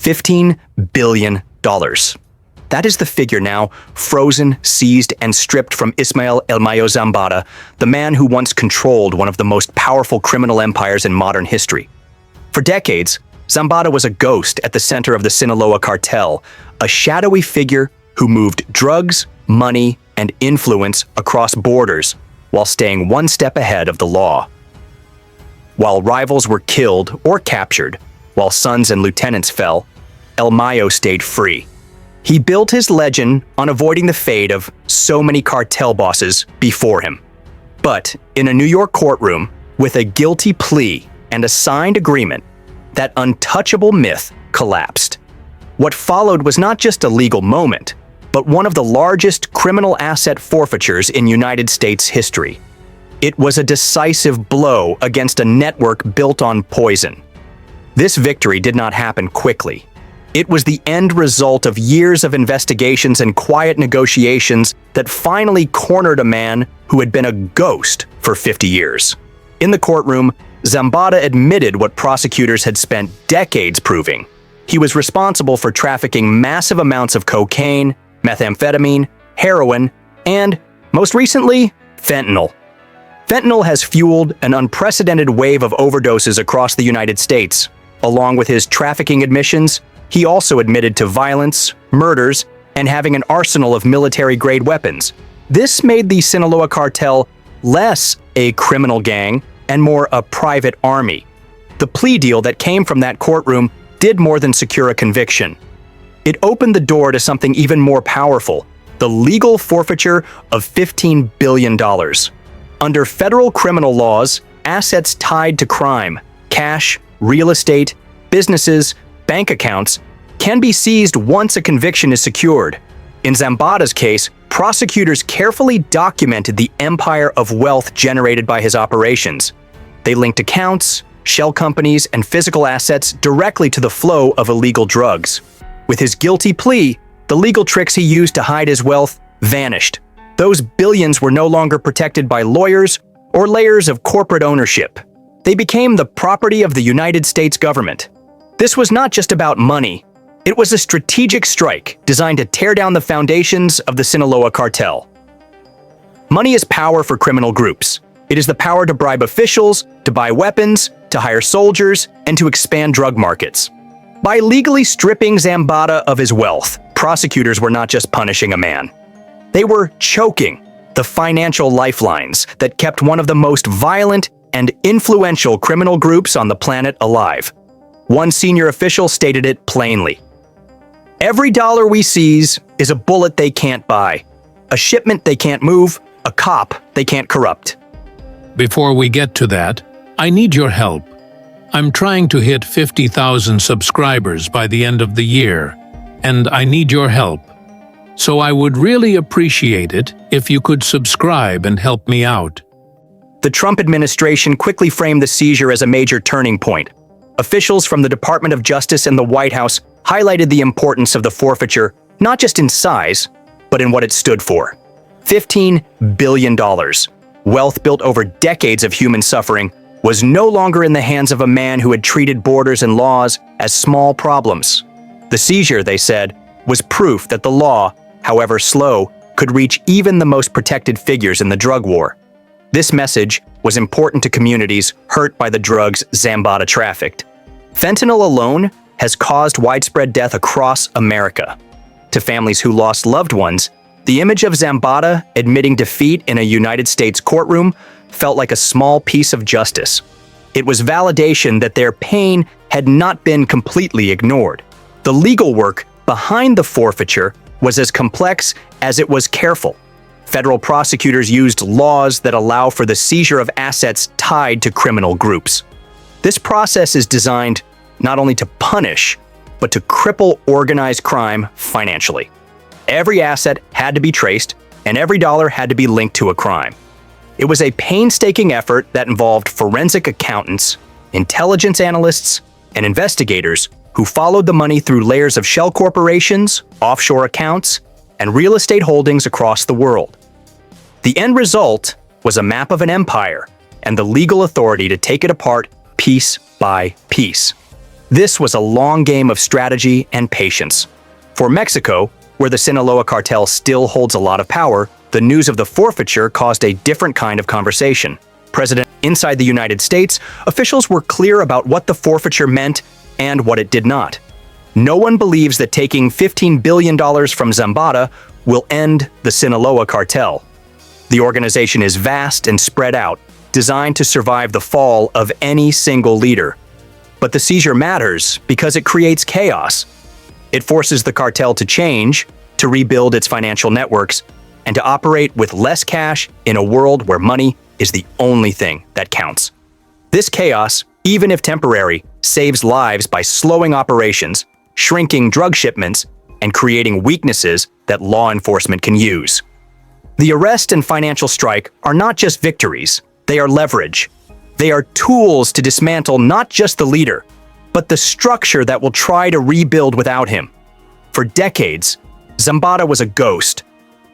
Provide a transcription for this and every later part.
$15 billion. That is the figure now frozen, seized, and stripped from Ismael El Mayo Zambada, the man who once controlled one of the most powerful criminal empires in modern history. For decades, Zambada was a ghost at the center of the Sinaloa cartel, a shadowy figure who moved drugs, money, and influence across borders while staying one step ahead of the law. While rivals were killed or captured, while sons and lieutenants fell, El Mayo stayed free. He built his legend on avoiding the fate of so many cartel bosses before him. But in a New York courtroom, with a guilty plea and a signed agreement, that untouchable myth collapsed. What followed was not just a legal moment, but one of the largest criminal asset forfeitures in United States history. It was a decisive blow against a network built on poison. This victory did not happen quickly. It was the end result of years of investigations and quiet negotiations that finally cornered a man who had been a ghost for 50 years. In the courtroom, Zambada admitted what prosecutors had spent decades proving. He was responsible for trafficking massive amounts of cocaine, methamphetamine, heroin, and, most recently, fentanyl. Fentanyl has fueled an unprecedented wave of overdoses across the United States. Along with his trafficking admissions, he also admitted to violence, murders, and having an arsenal of military-grade weapons. This made the Sinaloa cartel less a criminal gang and more a private army. The plea deal that came from that courtroom did more than secure a conviction. It opened the door to something even more powerful, the legal forfeiture of $15 billion. Under federal criminal laws, assets tied to crime, cash, real estate, businesses, bank accounts, can be seized once a conviction is secured. In Zambada's case, prosecutors carefully documented the empire of wealth generated by his operations. They linked accounts, shell companies, and physical assets directly to the flow of illegal drugs. With his guilty plea, the legal tricks he used to hide his wealth vanished. Those billions were no longer protected by lawyers or layers of corporate ownership. They became the property of the United States government. This was not just about money. It was a strategic strike designed to tear down the foundations of the Sinaloa cartel. Money is power for criminal groups. It is the power to bribe officials, to buy weapons, to hire soldiers, and to expand drug markets. By legally stripping Zambada of his wealth, prosecutors were not just punishing a man. They were choking the financial lifelines that kept one of the most violent and influential criminal groups on the planet alive. One senior official stated it plainly. Every dollar we seize is a bullet they can't buy, a shipment they can't move, a cop they can't corrupt. Before we get to that, I need your help. I'm trying to hit 50,000 subscribers by the end of the year, and I need your help. So I would really appreciate it if you could subscribe and help me out. The Trump administration quickly framed the seizure as a major turning point. Officials from the Department of Justice and the White House highlighted the importance of the forfeiture, not just in size, but in what it stood for. $15 billion, wealth built over decades of human suffering, was no longer in the hands of a man who had treated borders and laws as small problems. The seizure, they said, was proof that the law, however slow, could reach even the most protected figures in the drug war. This message was important to communities hurt by the drugs Zambada trafficked. Fentanyl alone has caused widespread death across America. To families who lost loved ones, the image of Zambada admitting defeat in a United States courtroom felt like a small piece of justice. It was validation that their pain had not been completely ignored. The legal work behind the forfeiture was as complex as it was careful. Federal prosecutors used laws that allow for the seizure of assets tied to criminal groups. This process is designed not only to punish, but to cripple organized crime financially. Every asset had to be traced, and every dollar had to be linked to a crime. It was a painstaking effort that involved forensic accountants, intelligence analysts, and investigators who followed the money through layers of shell corporations, offshore accounts, and real estate holdings across the world. The end result was a map of an empire and the legal authority to take it apart piece by piece. This was a long game of strategy and patience. For Mexico, where the Sinaloa cartel still holds a lot of power, the news of the forfeiture caused a different kind of conversation. Inside the United States, officials were clear about what the forfeiture meant and what it did not. No one believes that taking $15 billion from Zambada will end the Sinaloa cartel. The organization is vast and spread out, designed to survive the fall of any single leader. But the seizure matters because it creates chaos. It forces the cartel to change, to rebuild its financial networks, and to operate with less cash in a world where money is the only thing that counts. This chaos, even if temporary, saves lives by slowing operations, shrinking drug shipments, and creating weaknesses that law enforcement can use. The arrest and financial strike are not just victories, they are leverage. They are tools to dismantle not just the leader, but the structure that will try to rebuild without him. For decades, Zambada was a ghost,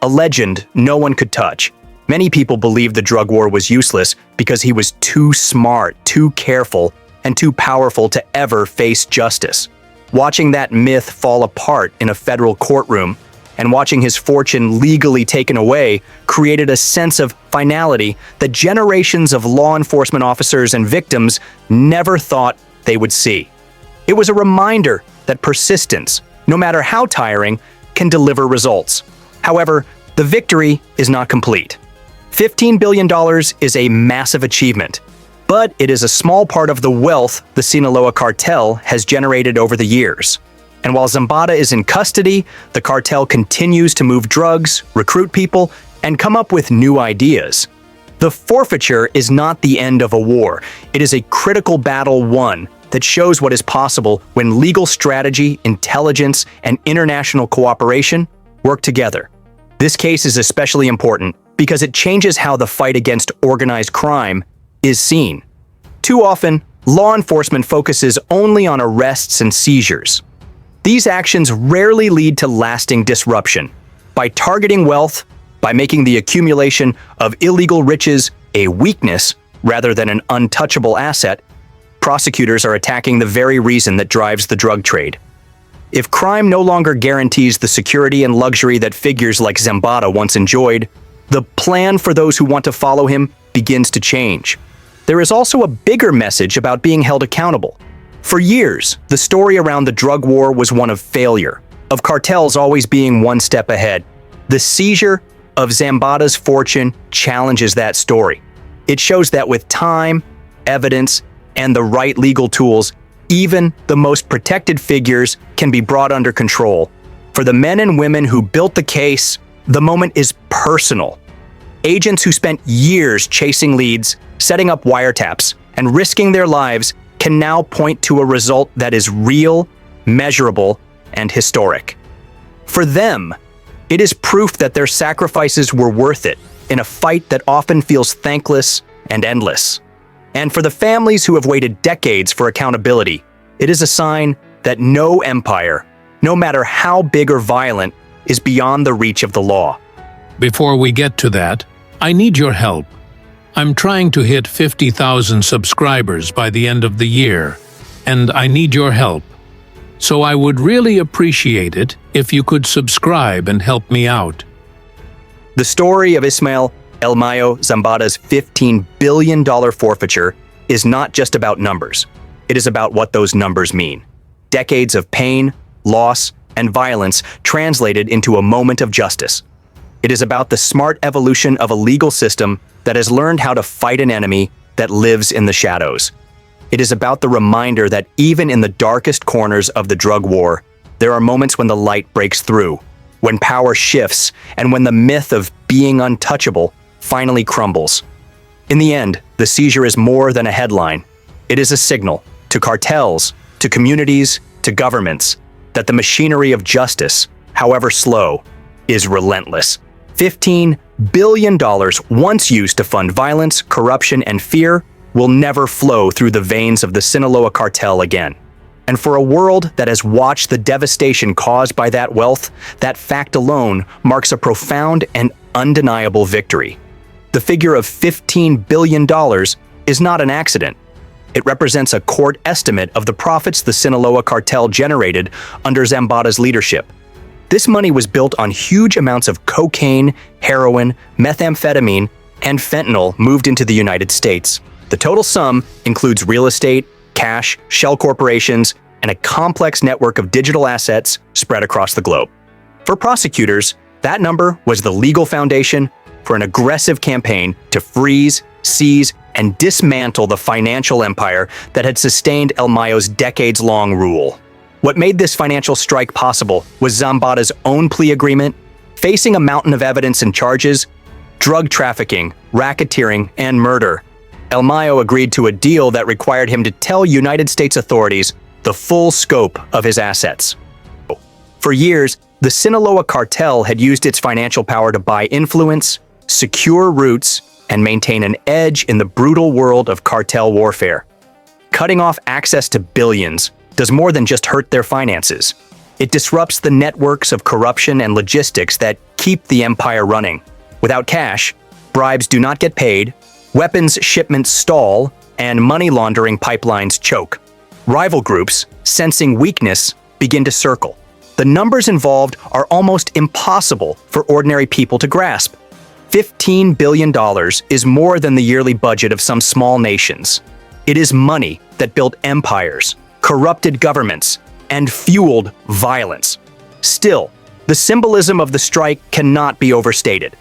a legend no one could touch. Many people believed the drug war was useless because he was too smart, too careful, and too powerful to ever face justice. Watching that myth fall apart in a federal courtroom and watching his fortune legally taken away created a sense of finality that generations of law enforcement officers and victims never thought they would see. It was a reminder that persistence, no matter how tiring, can deliver results. However, the victory is not complete. $15 billion is a massive achievement, but it is a small part of the wealth the Sinaloa cartel has generated over the years. And while Zambada is in custody, the cartel continues to move drugs, recruit people, and come up with new ideas. The forfeiture is not the end of a war. It is a critical battle won that shows what is possible when legal strategy, intelligence, and international cooperation work together. This case is especially important because it changes how the fight against organized crime is seen. Too often, law enforcement focuses only on arrests and seizures. These actions rarely lead to lasting disruption. By targeting wealth, by making the accumulation of illegal riches a weakness rather than an untouchable asset, prosecutors are attacking the very reason that drives the drug trade. If crime no longer guarantees the security and luxury that figures like Zambada once enjoyed, the plan for those who want to follow him begins to change. There is also a bigger message about being held accountable. For years, the story around the drug war was one of failure, of cartels always being one step ahead. The seizure of Zambada's fortune challenges that story. It shows that with time, evidence, and the right legal tools, even the most protected figures can be brought under control. For the men and women who built the case, the moment is personal. Agents who spent years chasing leads, setting up wiretaps, and risking their lives can now point to a result that is real, measurable, and historic. For them, it is proof that their sacrifices were worth it in a fight that often feels thankless and endless. And for the families who have waited decades for accountability, it is a sign that no empire, no matter how big or violent, is beyond the reach of the law. Before we get to that, I need your help. I'm trying to hit 50,000 subscribers by the end of the year, and I need your help. So I would really appreciate it if you could subscribe and help me out. The story of Ismael El Mayo Zambada's $15 billion forfeiture is not just about numbers. It is about what those numbers mean. Decades of pain, loss, and violence translated into a moment of justice. It is about the smart evolution of a legal system that has learned how to fight an enemy that lives in the shadows. It is about the reminder that even in the darkest corners of the drug war, there are moments when the light breaks through, when power shifts, and when the myth of being untouchable finally crumbles. In the end, the seizure is more than a headline. It is a signal to cartels, to communities, to governments, that the machinery of justice, however slow, is relentless. $15 billion once used to fund violence, corruption, and fear will never flow through the veins of the Sinaloa cartel again. And for a world that has watched the devastation caused by that wealth, that fact alone marks a profound and undeniable victory. The figure of $15 billion is not an accident. It represents a court estimate of the profits the Sinaloa cartel generated under Zambada's leadership. This money was built on huge amounts of cocaine, heroin, methamphetamine, and fentanyl moved into the United States. The total sum includes real estate, cash, shell corporations, and a complex network of digital assets spread across the globe. For prosecutors, that number was the legal foundation for an aggressive campaign to freeze, seize, and dismantle the financial empire that had sustained El Mayo's decades-long rule. What made this financial strike possible was Zambada's own plea agreement, facing a mountain of evidence and charges: drug trafficking, racketeering, and murder. El Mayo agreed to a deal that required him to tell United States authorities the full scope of his assets. For years, the Sinaloa cartel had used its financial power to buy influence, secure routes, and maintain an edge in the brutal world of cartel warfare. Cutting off access to billions does more than just hurt their finances. It disrupts the networks of corruption and logistics that keep the empire running. Without cash, bribes do not get paid, weapons shipments stall, and money laundering pipelines choke. Rival groups, sensing weakness, begin to circle. The numbers involved are almost impossible for ordinary people to grasp. $15 billion is more than the yearly budget of some small nations. It is money that built empires, corrupted governments, and fueled violence. Still, the symbolism of the strike cannot be overstated.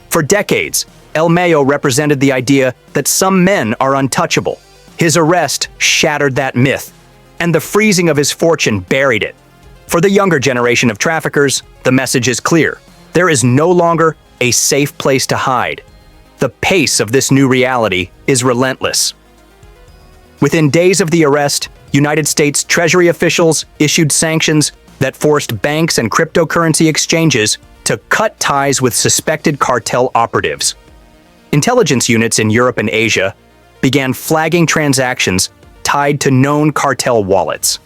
For decades, El Mayo represented the idea that some men are untouchable. His arrest shattered that myth, and the freezing of his fortune buried it. For the younger generation of traffickers, the message is clear. There is no longer a safe place to hide. The pace of this new reality is relentless. Within days of the arrest, United States Treasury officials issued sanctions that forced banks and cryptocurrency exchanges to cut ties with suspected cartel operatives. Intelligence units in Europe and Asia began flagging transactions tied to known cartel wallets.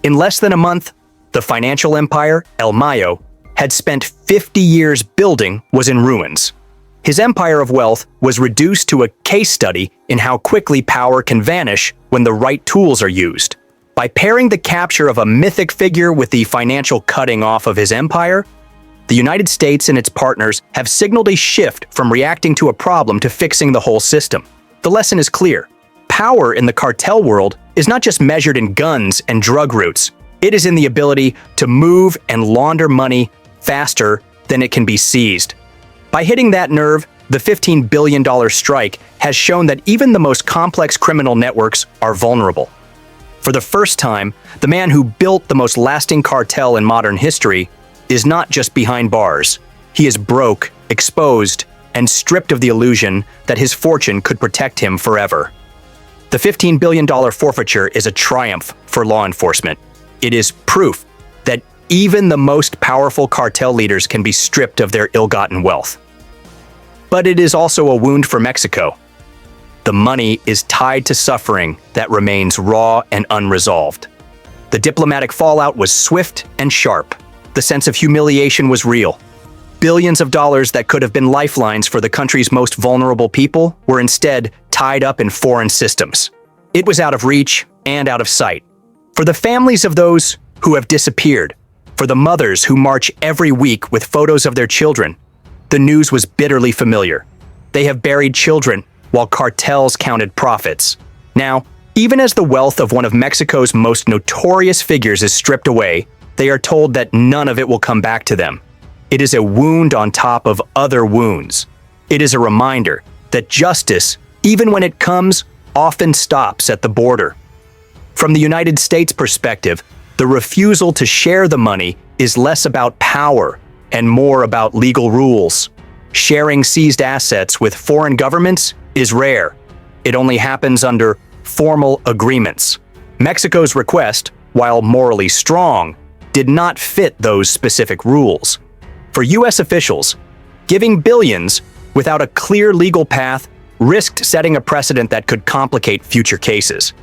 In less than a month, the financial empire, El Mayo, had spent 50 years building was in ruins. His empire of wealth was reduced to a case study in how quickly power can vanish when the right tools are used. By pairing the capture of a mythic figure with the financial cutting off of his empire, the United States and its partners have signaled a shift from reacting to a problem to fixing the whole system. The lesson is clear. Power in the cartel world is not just measured in guns and drug routes. It is in the ability to move and launder money faster than it can be seized. By hitting that nerve, the $15 billion strike has shown that even the most complex criminal networks are vulnerable. For the first time, the man who built the most lasting cartel in modern history is not just behind bars. He is broke, exposed, and stripped of the illusion that his fortune could protect him forever. The $15 billion forfeiture is a triumph for law enforcement. It is proof that even the most powerful cartel leaders can be stripped of their ill-gotten wealth. But it is also a wound for Mexico. The money is tied to suffering that remains raw and unresolved. The diplomatic fallout was swift and sharp. The sense of humiliation was real. Billions of dollars that could have been lifelines for the country's most vulnerable people were instead tied up in foreign systems. It was out of reach and out of sight. For the families of those who have disappeared, for the mothers who march every week with photos of their children, the news was bitterly familiar. They have buried children while cartels counted profits. Now, even as the wealth of one of Mexico's most notorious figures is stripped away, they are told that none of it will come back to them. It is a wound on top of other wounds. It is a reminder that justice, even when it comes, often stops at the border. From the United States perspective, the refusal to share the money is less about power and more about legal rules. Sharing seized assets with foreign governments is rare. It only happens under formal agreements. Mexico's request, while morally strong, did not fit those specific rules. For U.S. officials, giving billions without a clear legal path risked setting a precedent that could complicate future cases.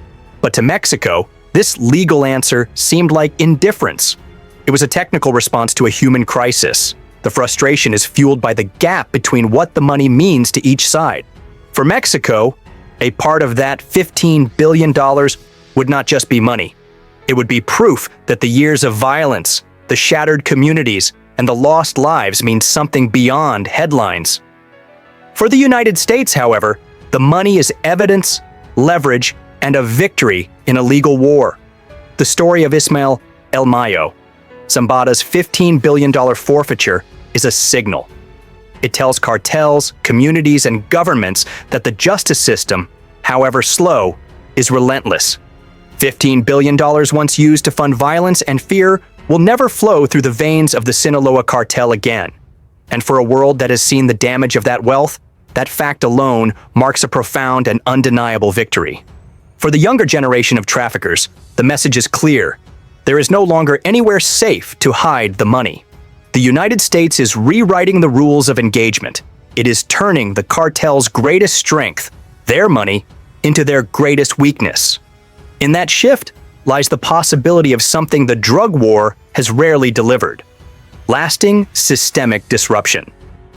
But to Mexico, this legal answer seemed like indifference. It was a technical response to a human crisis. The frustration is fueled by the gap between what the money means to each side. For Mexico, A part of that $15 billion would not just be money. It would be proof that the years of violence, the shattered communities, and the lost lives mean something beyond headlines. For the United States, however, the money is evidence, leverage, and a victory in a legal war. The story of Ismael El Mayo, Zambada's $15 billion forfeiture, is a signal. It tells cartels, communities, and governments that the justice system, however slow, is relentless. $15 billion once used to fund violence and fear will never flow through the veins of the Sinaloa cartel again. And for a world that has seen the damage of that wealth, that fact alone marks a profound and undeniable victory. For the younger generation of traffickers, the message is clear. There is no longer anywhere safe to hide the money. The United States is rewriting the rules of engagement. It is turning the cartel's greatest strength, their money, into their greatest weakness. In that shift lies the possibility of something the drug war has rarely delivered: lasting systemic disruption.